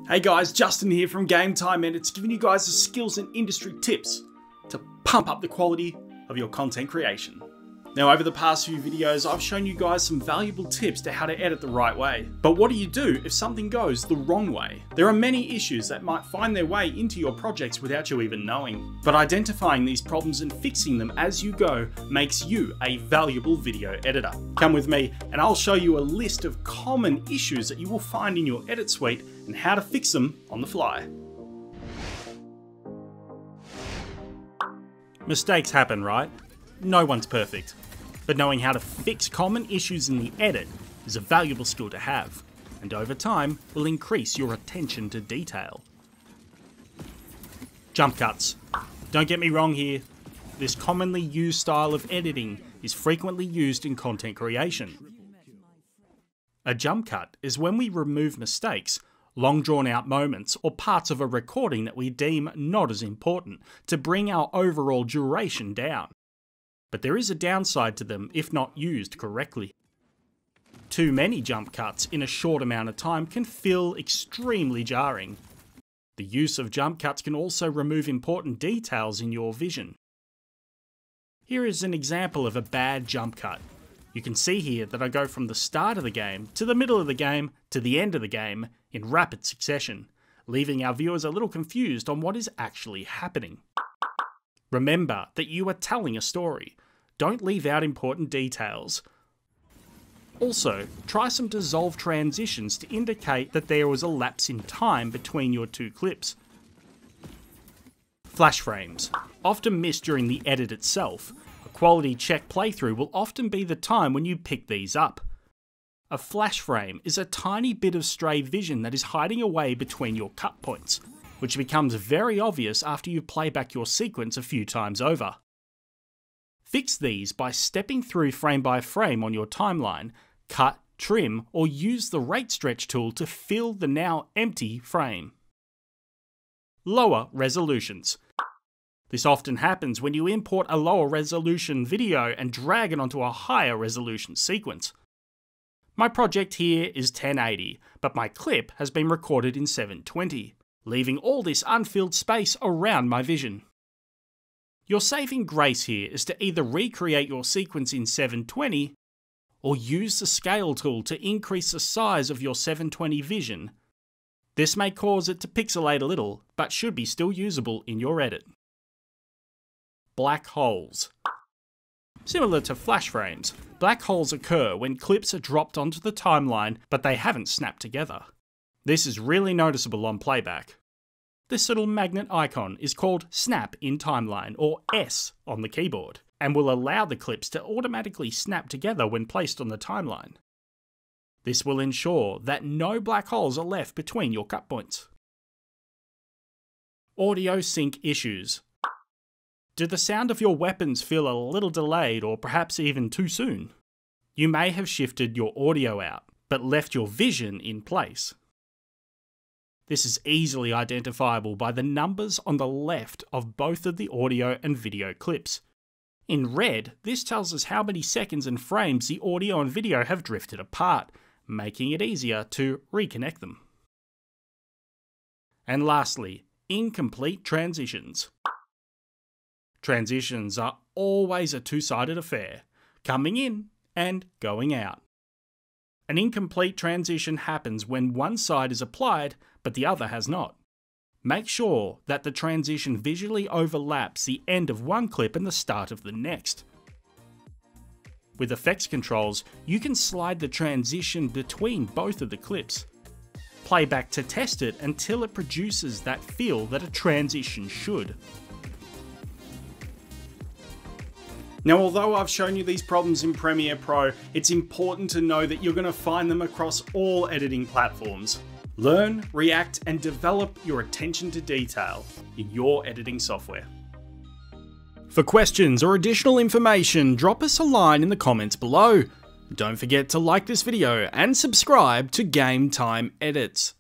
Hey guys, Justin here from Game Time Edits, giving you guys the skills and industry tips to pump up the quality of your content creation. Now, over the past few videos, I've shown you guys some valuable tips to how to edit the right way. But what do you do if something goes the wrong way? There are many issues that might find their way into your projects without you even knowing. But identifying these problems and fixing them as you go makes you a valuable video editor. Come with me and I'll show you a list of common issues that you will find in your edit suite and how to fix them on the fly. Mistakes happen, right? No one's perfect, but knowing how to fix common issues in the edit is a valuable skill to have, and over time will increase your attention to detail. Jump cuts. Don't get me wrong here, this commonly used style of editing is frequently used in content creation. A jump cut is when we remove mistakes, long drawn out moments, or parts of a recording that we deem not as important to bring our overall duration down. But there is a downside to them if not used correctly. Too many jump cuts in a short amount of time can feel extremely jarring. The use of jump cuts can also remove important details in your vision. Here is an example of a bad jump cut. You can see here that I go from the start of the game, to the middle of the game, to the end of the game in rapid succession, leaving our viewers a little confused on what is actually happening. Remember that you are telling a story. Don't leave out important details. Also, try some dissolve transitions to indicate that there was a lapse in time between your two clips. Flash frames. Often missed during the edit itself. A quality check playthrough will often be the time when you pick these up. A flash frame is a tiny bit of stray vision that is hiding away between your cut points, which becomes very obvious after you play back your sequence a few times over. Fix these by stepping through frame by frame on your timeline, cut, trim, or use the rate stretch tool to fill the now empty frame. Lower resolutions. This often happens when you import a lower resolution video and drag it onto a higher resolution sequence. My project here is 1080, but my clip has been recorded in 720. Leaving all this unfilled space around my vision. Your saving grace here is to either recreate your sequence in 720 or use the scale tool to increase the size of your 720 vision. This may cause it to pixelate a little, but should be still usable in your edit. Black holes. Similar to flash frames, black holes occur when clips are dropped onto the timeline but they haven't snapped together. This is really noticeable on playback. This little magnet icon is called Snap in Timeline, or S on the keyboard, and will allow the clips to automatically snap together when placed on the timeline. This will ensure that no black holes are left between your cut points. Audio sync issues. Do the sound of your weapons feel a little delayed or perhaps even too soon? You may have shifted your audio out, but left your vision in place. This is easily identifiable by the numbers on the left of both of the audio and video clips. In red, this tells us how many seconds and frames the audio and video have drifted apart, making it easier to reconnect them. And lastly, incomplete transitions. Transitions are always a two-sided affair, coming in and going out. An incomplete transition happens when one side is applied but the other has not. Make sure that the transition visually overlaps the end of one clip and the start of the next. With effects controls, you can slide the transition between both of the clips. Play back to test it until it produces that feel that a transition should. Now, although I've shown you these problems in Premiere Pro, it's important to know that you're going to find them across all editing platforms. Learn, react, and develop your attention to detail in your editing software. For questions or additional information, drop us a line in the comments below. Don't forget to like this video and subscribe to Game Time Edits.